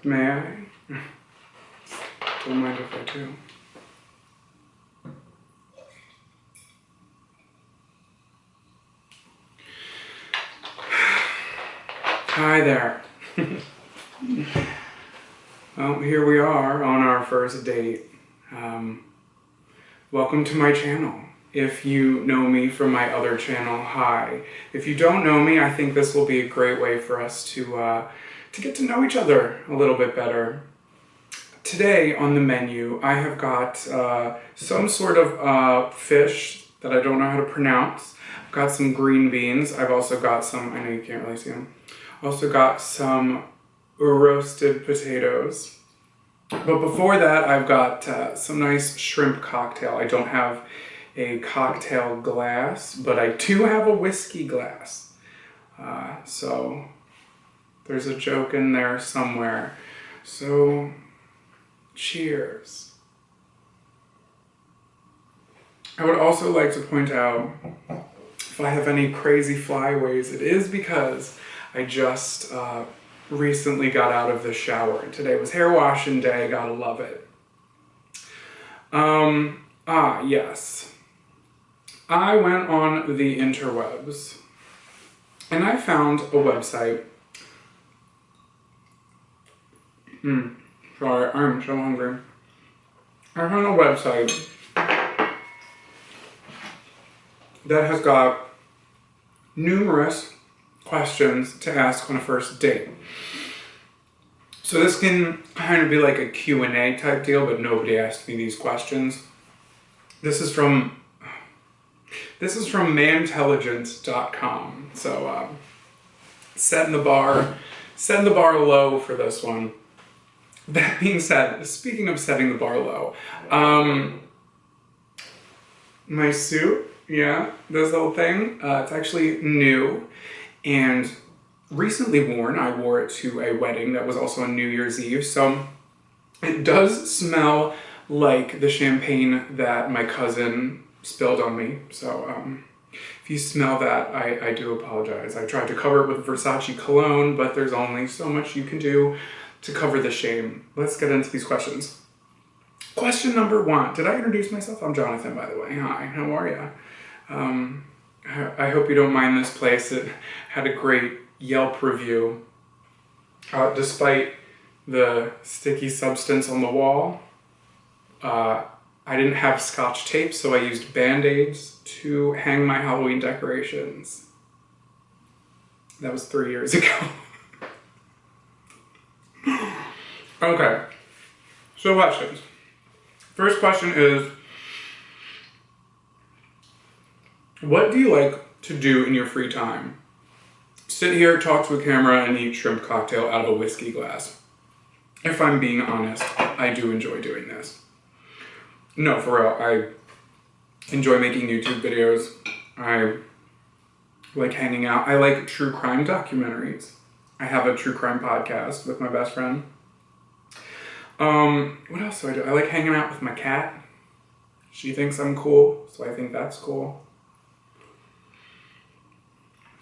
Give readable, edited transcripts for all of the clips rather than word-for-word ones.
May I? Don't mind if I do. Hi there. Well, here we are on our first date. Welcome to my channel. If you know me from my other channel, hi. If you don't know me, I think this will be a great way for us to get to know each other a little bit better. Today on the menu, I have got some sort of fish that I don't know how to pronounce. I've got some green beans. I've also got some, I know you can't really see them. Also got some roasted potatoes. But before that, I've got some nice shrimp cocktail. I don't have a cocktail glass, but I do have a whiskey glass. So there's a joke in there somewhere. So cheers. I would also like to point out, if I have any crazy flyaways, it is because I just recently got out of the shower. Today was hair washing day, gotta love it. Yes. I went on the interwebs and I found a website. Sorry, I'm so hungry. I found a website that has got numerous questions to ask on a first date. So this can kind of be like a Q&A type deal, but nobody asked me these questions. This is from mantelligence.com. So setting the bar low for this one. That being said, speaking of setting the bar low, my suit, yeah, this whole thing, it's actually new and recently worn. I wore it to a wedding that was also on New Year's Eve, so it does smell like the champagne that my cousin spilled on me. So if you smell that, I do apologize. I tried to cover it with Versace cologne, but there's only so much you can do to cover the shame. Let's get into these questions. Question number 1. Did I introduce myself? I'm Jonathan, by the way. Hi, how are you? I hope you don't mind this place. It had a great Yelp review. Despite the sticky substance on the wall, I didn't have Scotch tape, so I used Band-Aids to hang my Halloween decorations. That was 3 years ago. Okay, so questions. First question is, what do you like to do in your free time? Sit here, talk to a camera, and eat shrimp cocktail out of a whiskey glass. If I'm being honest, I do enjoy doing this. No, for real, I enjoy making YouTube videos. I like hanging out. I like true crime documentaries. I have a true crime podcast with my best friend. What else do I do? I like hanging out with my cat. She thinks I'm cool, so I think that's cool.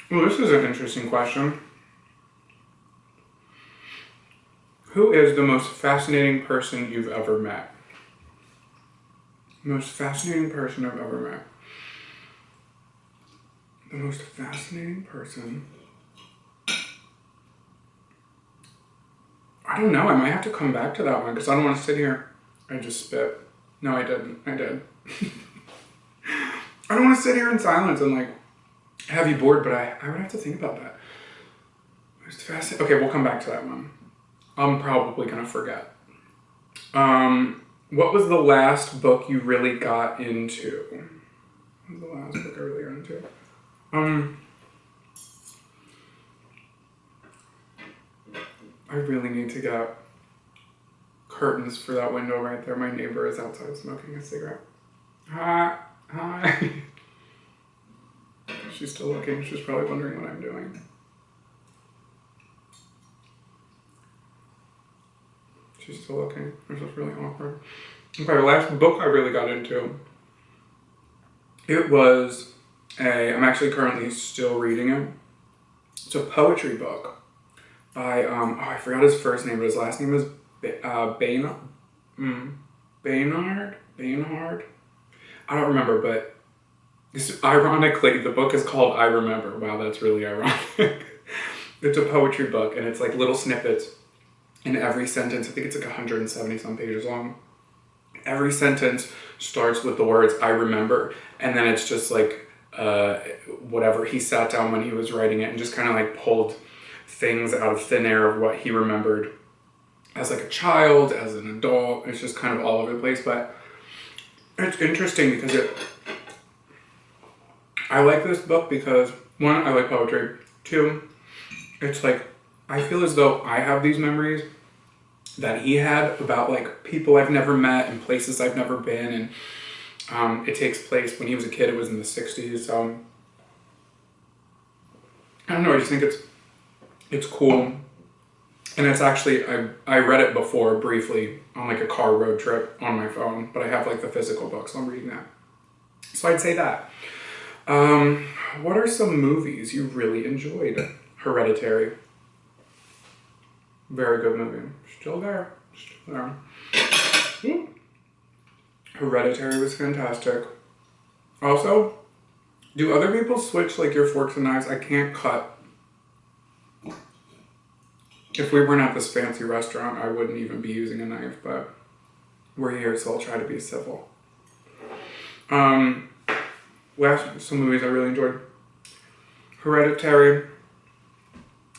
Well, this is an interesting question. Who is the most fascinating person you've ever met? Most fascinating person I've ever met. The most fascinating person. I don't know. I might have to come back to that one because I don't want to sit here. I just spit. No, I didn't. I did. I don't want to sit here in silence and like have you bored, but I would have to think about that. Most fascinating. Okay, we'll come back to that one. I'm probably gonna forget. What was the last book you really got into? What was the last book I really got into? I really need to get curtains for that window right there. My neighbor is outside smoking a cigarette. Hi. She's still looking. She's probably wondering what I'm doing. She's still looking. This is really awkward. Okay, the last book I really got into, it was I'm actually currently still reading it. It's a poetry book by, I forgot his first name, but his last name is Baynard? Baynard? I don't remember, but ironically, the book is called I Remember. Wow, that's really ironic. It's a poetry book, and it's like little snippets in every sentence. I think it's like 170 some pages long. Every sentence starts with the words I remember, and then it's just like whatever he sat down when he was writing it and just kind of like pulled things out of thin air of what he remembered as like a child, as an adult. It's just kind of all over the place, but it's interesting because I like this book because, one, I like poetry. Two, it's like, I feel as though I have these memories that he had about like people I've never met and places I've never been, and it takes place when he was a kid. It was in the 60s, so I don't know, I just think it's cool. And it's actually, I read it before briefly on like a car road trip on my phone, but I have like the physical book, so I'm reading that. So I'd say that. What are some movies you really enjoyed? Hereditary. Very good movie. Still there. Still there. Hereditary was fantastic. Also, do other people switch like your forks and knives? I can't cut. If we weren't at this fancy restaurant, I wouldn't even be using a knife, but we're here, so I'll try to be civil. Some movies I really enjoyed. Hereditary.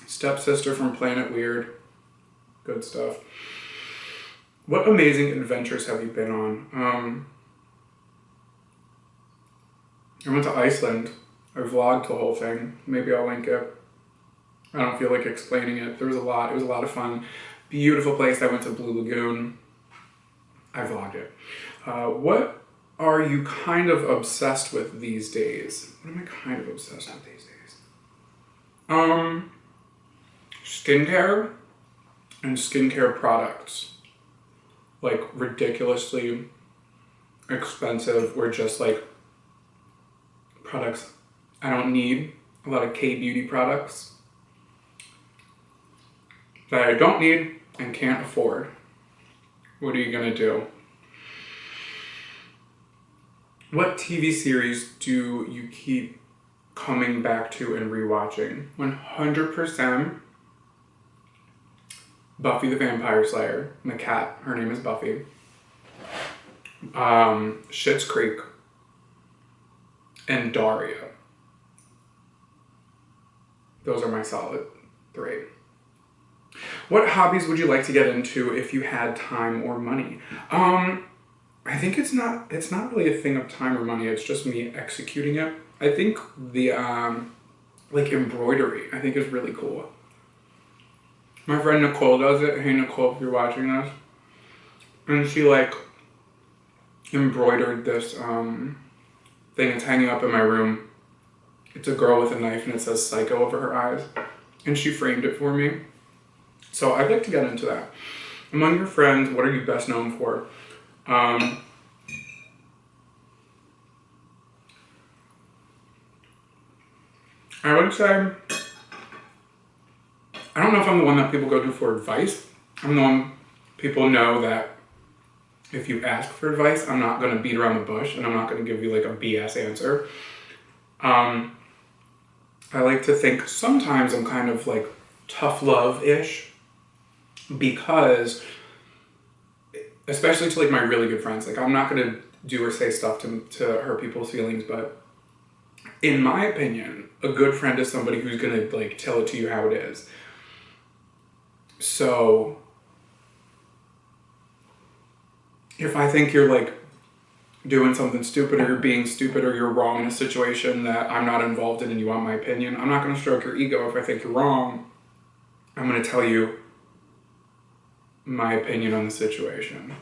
Stepsister from Planet Weird. Good stuff. What amazing adventures have you been on? I went to Iceland. I vlogged the whole thing. Maybe I'll link it. I don't feel like explaining it. There was a lot. It was a lot of fun. Beautiful place. I went to Blue Lagoon. I vlogged it. What are you kind of obsessed with these days? What am I kind of obsessed with these days? Skincare and skincare products. Like ridiculously expensive or just like products I don't need. A lot of K-beauty products that I don't need and can't afford. What are you gonna do? What TV series do you keep coming back to and rewatching? 100% Buffy the Vampire Slayer. My cat, her name is Buffy. Schitt's Creek. And Daria. Those are my solid 3. What hobbies would you like to get into if you had time or money? I think it's not really a thing of time or money. It's just me executing it. I think the like embroidery, I think is really cool. My friend Nicole does it. Hey Nicole, if you're watching this. And she like embroidered this thing. It's hanging up in my room. It's a girl with a knife and it says psycho over her eyes. And she framed it for me. So I'd like to get into that. Among your friends, what are you best known for? I would say, I don't know if I'm the one that people go to for advice. I'm the one people know that if you ask for advice, I'm not going to beat around the bush and I'm not going to give you like a BS answer. I like to think sometimes I'm kind of like tough love-ish because, especially to like my really good friends, like I'm not going to do or say stuff to hurt people's feelings, but in my opinion, a good friend is somebody who's going to like tell it to you how it is. So if I think you're like doing something stupid or you're being stupid or you're wrong in a situation that I'm not involved in and you want my opinion, I'm not going to stroke your ego. If I think you're wrong, I'm going to tell you my opinion on the situation.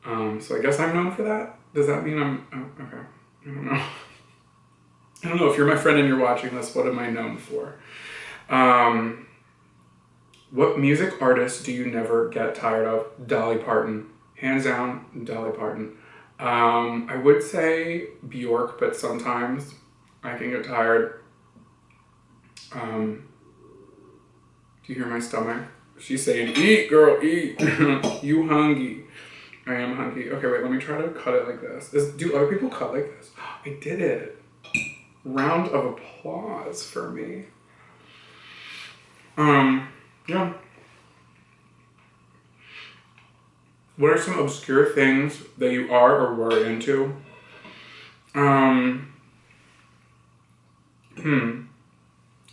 So I guess I'm known for that. Does that mean okay? I don't know. I don't know. If you're my friend and you're watching this, what am I known for? What music artist do you never get tired of? Dolly Parton. Hands down, Dolly Parton. I would say Bjork, but sometimes I can get tired. Do you hear my stomach? She's saying, eat, girl, eat. You hungry. I am hungry. Okay, wait, let me try to cut it like this. Do other people cut like this? I did it. Round of applause for me. Yeah. What are some obscure things that you are or were into?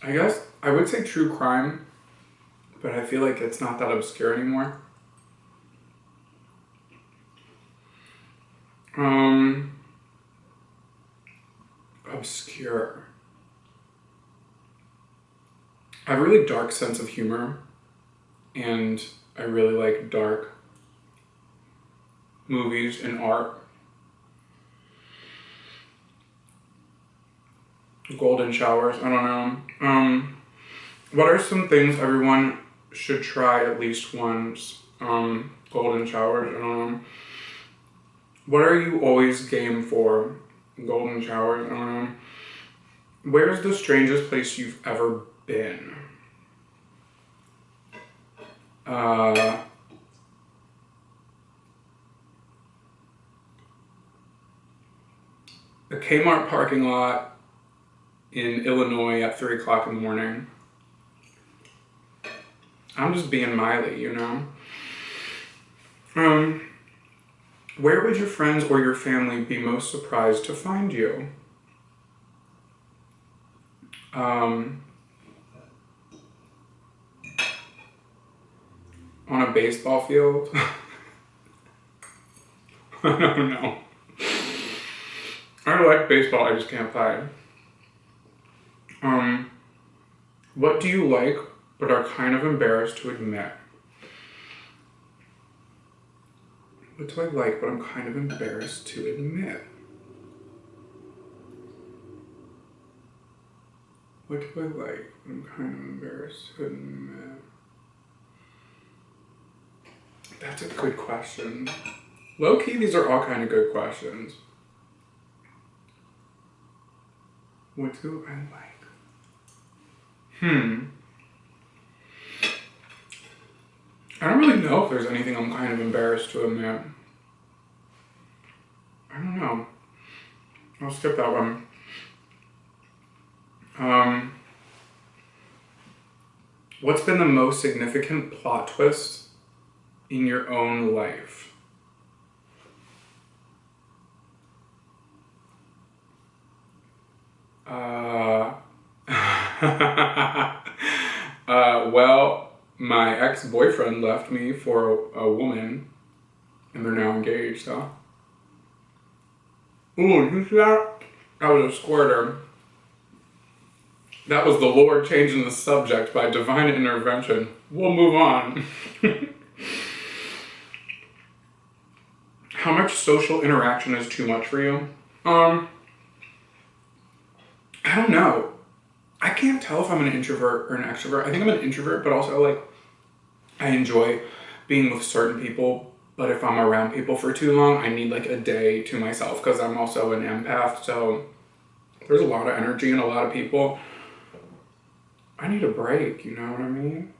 I guess I would say true crime, but I feel like it's not that obscure anymore. Obscure. I have a really dark sense of humor, and I really like dark movies and art. Golden showers, I don't know. What are some things everyone should try at least once? Golden showers, I don't know. What are you always game for? Golden showers, I don't know. Where's the strangest place you've ever been? A Kmart parking lot in Illinois at 3 o'clock in the morning. I'm just being Miley, you know? Where would your friends or your family be most surprised to find you? On a baseball field? I don't know. I like baseball, I just can't play. What do you like but are kind of embarrassed to admit? What do I like but I'm kind of embarrassed to admit? What do I like but I'm kind of embarrassed to admit? That's a good question. Low-key, these are all kind of good questions. What do I like? I don't really know if there's anything I'm kind of embarrassed to admit. I don't know. I'll skip that one. What's been the most significant plot twist in your own life? Well, my ex-boyfriend left me for a woman, and they're now engaged, so. Ooh, you see that? That was a squirter. That was the Lord changing the subject by divine intervention. We'll move on. How much social interaction is too much for you? I don't know. I can't tell if I'm an introvert or an extrovert. I think I'm an introvert, but also like I enjoy being with certain people. But if I'm around people for too long, I need like a day to myself because I'm also an empath. So there's a lot of energy and a lot of people. I need a break, you know what I mean?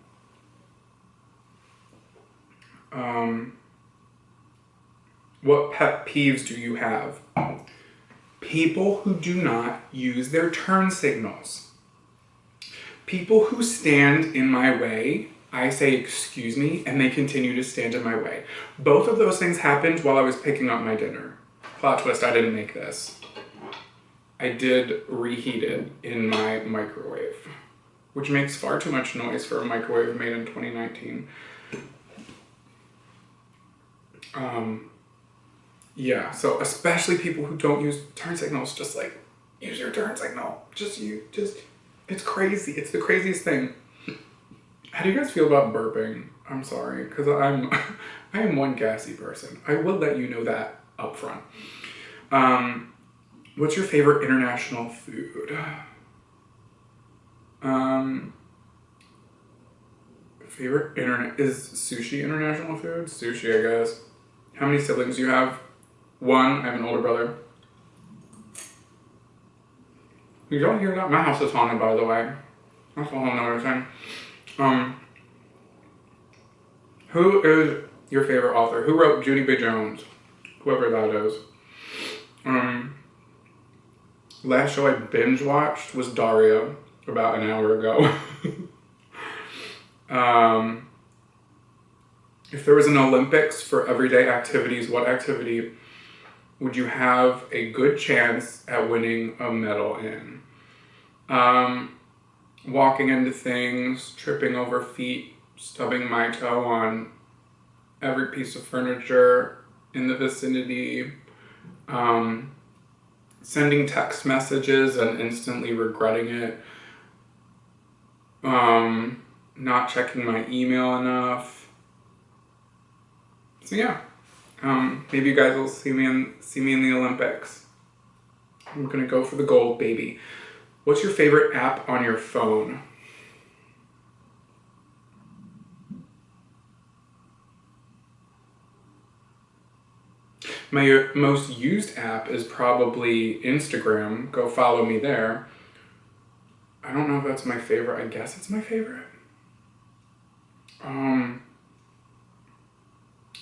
What pet peeves do you have? People who do not use their turn signals. People who stand in my way, I say excuse me, and they continue to stand in my way. Both of those things happened while I was picking up my dinner. Plot twist, I didn't make this. I did reheat it in my microwave, which makes far too much noise for a microwave made in 2019. Yeah, so especially people who don't use turn signals, just like, use your turn signal. It's crazy. It's the craziest thing. How do you guys feel about burping? I'm sorry, because I am one gassy person. I will let you know that up front. What's your favorite international food? Is sushi international food? Sushi, I guess. How many siblings do you have? One. I have an older brother. You don't hear that? My house is haunted, by the way. That's a whole nother thing. Who is your favorite author? Who wrote Judy B. Jones? Whoever that is. Last show I binge watched was Daria about an hour ago. If there was an Olympics for everyday activities, what activity would you have a good chance at winning a medal in? Walking into things, tripping over feet, stubbing my toe on every piece of furniture in the vicinity, sending text messages and instantly regretting it, not checking my email enough. So yeah, maybe you guys will see me in the Olympics. I'm gonna go for the gold, baby. What's your favorite app on your phone? My most used app is probably Instagram. Go follow me there. I don't know if that's my favorite. I guess it's my favorite. I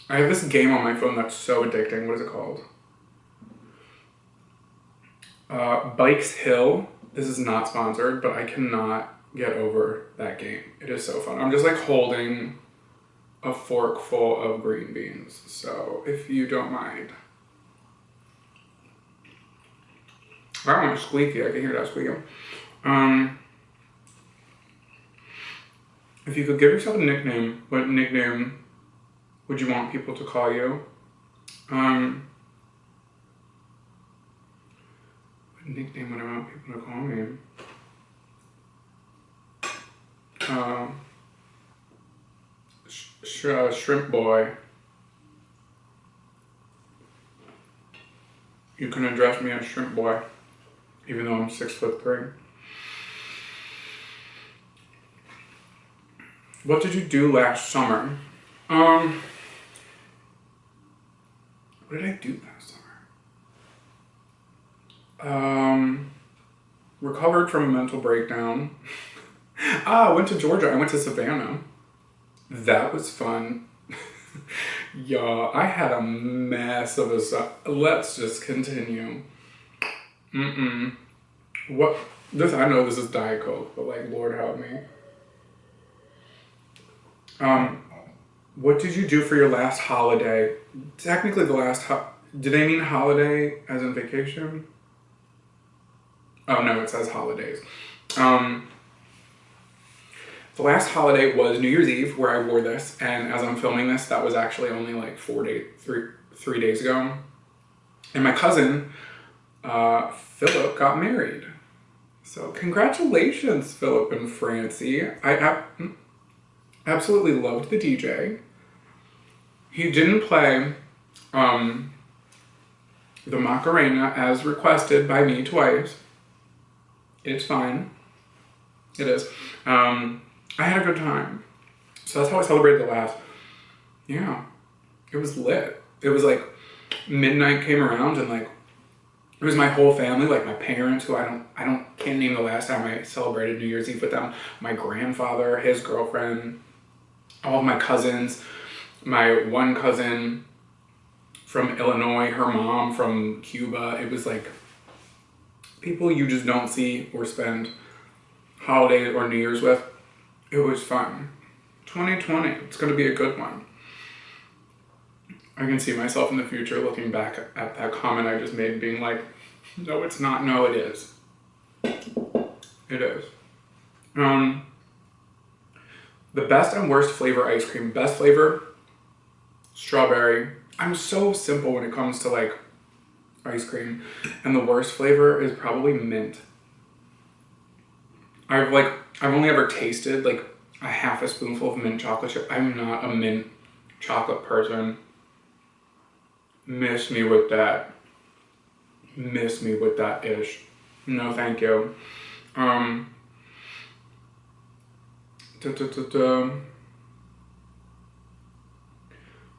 have this game on my phone that's so addicting. What is it called? Bikes Hill. This is not sponsored, but I cannot get over that game. It is so fun. I'm just like holding a fork full of green beans. So if you don't mind. That one's squeaky. I can hear that squeaking. If you could give yourself a nickname, what nickname would you want people to call you? What nickname would I want people to call me? Shrimp Boy. You can address me as Shrimp Boy, even though I'm 6'3". What did you do last summer? What did I do last summer? Recovered from a mental breakdown. I went to Georgia. I went to Savannah. That was fun. Y'all, I had a mess of a summer. Let's just continue. What? This, I know this is Diet Coke, but like, Lord help me. What did you do for your last holiday? Technically the last, do they mean holiday as in vacation? Oh no, it says holidays. The last holiday was New Year's Eve, where I wore this, and as I'm filming this, that was actually only like 3 days ago. And my cousin, Philip, got married. So congratulations, Philip and Francie. I absolutely loved the DJ. He didn't play the Macarena as requested by me twice. It's fine. It is. I had a good time. So that's how I celebrated the last. Yeah. It was lit. It was like midnight came around and like it was my whole family, like my parents, who can't name the last time I celebrated New Year's Eve with them. My grandfather, his girlfriend, all of my cousins, my one cousin from Illinois, her mom from Cuba. It was like people you just don't see or spend holidays or New Year's with. It was fun. 2020, it's gonna be a good one. I can see myself in the future looking back at that comment I just made and being like, no, it's not. No, it is. It is. The best and worst flavor ice cream. Best flavor, strawberry. I'm so simple when it comes to like ice cream. And the worst flavor is probably mint. I've only ever tasted like a half a spoonful of mint chocolate chip. I'm not a mint chocolate person. Miss me with that. Miss me with that ish. No, thank you.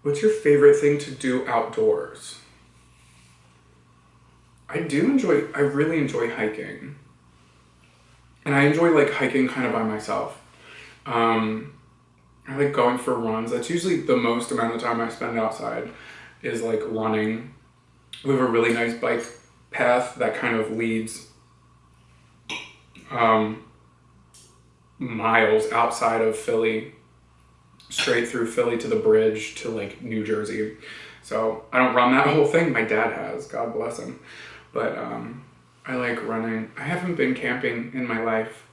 What's your favorite thing to do outdoors? I really enjoy hiking. And I enjoy like hiking kind of by myself. I like going for runs. That's usually the most amount of time I spend outside is like running. We have a really nice bike path that kind of leads miles outside of Philly, straight through Philly to the bridge to like New Jersey. So I don't run that whole thing. My dad has, God bless him. But I like running. I haven't been camping in my life.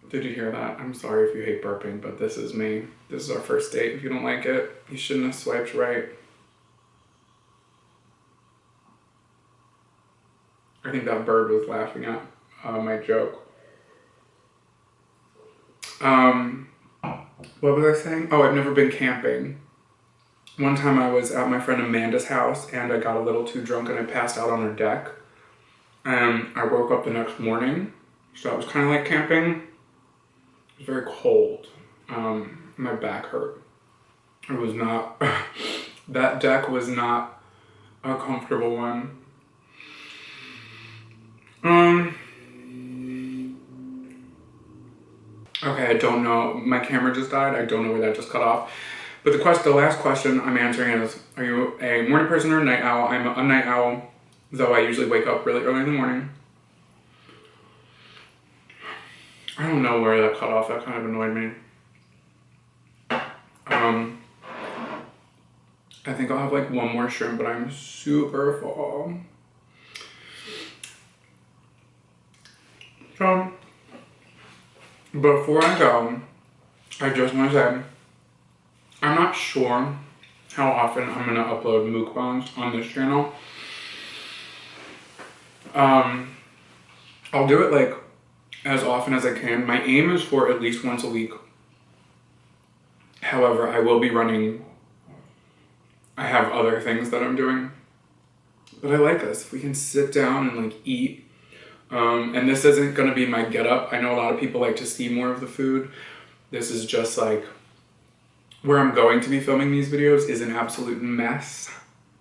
Did you hear that? I'm sorry if you hate burping, but this is me. This is our first date. If you don't like it, you shouldn't have swiped right. I think that bird was laughing at my joke. What was I saying? Oh, I've never been camping. One time I was at my friend Amanda's house and I got a little too drunk and I passed out on her deck. And I woke up the next morning, so that was kind of like camping. It was very cold. My back hurt. It was not, that deck was not a comfortable one. Okay, I don't know. My camera just died. I don't know where that just cut off. But the last question I'm answering is, are you a morning person or a night owl? I'm a night owl, though I usually wake up really early in the morning. I don't know where that cut off. That kind of annoyed me. I think I'll have like one more shrimp, but I'm super full. So, before I go, I just want to say, I'm not sure how often I'm going to upload mukbangs on this channel. I'll do it like as often as I can. My aim is for at least once a week. However, I will be running, I have other things that I'm doing. But I like this. If we can sit down and like eat. And this isn't going to be my get up. I know a lot of people like to see more of the food. This is just like where I'm going to be filming these videos is an absolute mess.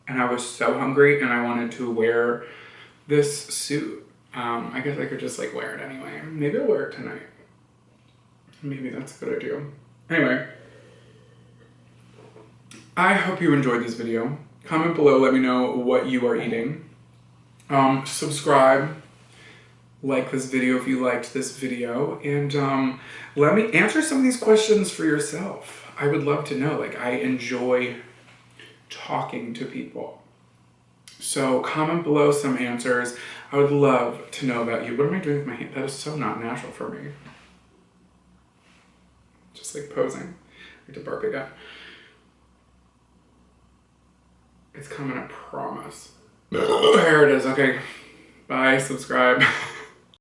And I was so hungry and I wanted to wear this suit. I guess I could just like wear it anyway. Maybe I'll wear it tonight. Maybe that's a good idea. Anyway, I hope you enjoyed this video. Comment below, let me know what you are eating. Subscribe. Like this video if you liked this video, and let me answer some of these questions for yourself. I would love to know. Like, I enjoy talking to people. So comment below some answers. I would love to know about you. What am I doing with my hand? That is so not natural for me. Just like posing. I have to burp again. It's coming, I promise. There it is. Okay. Bye. Subscribe.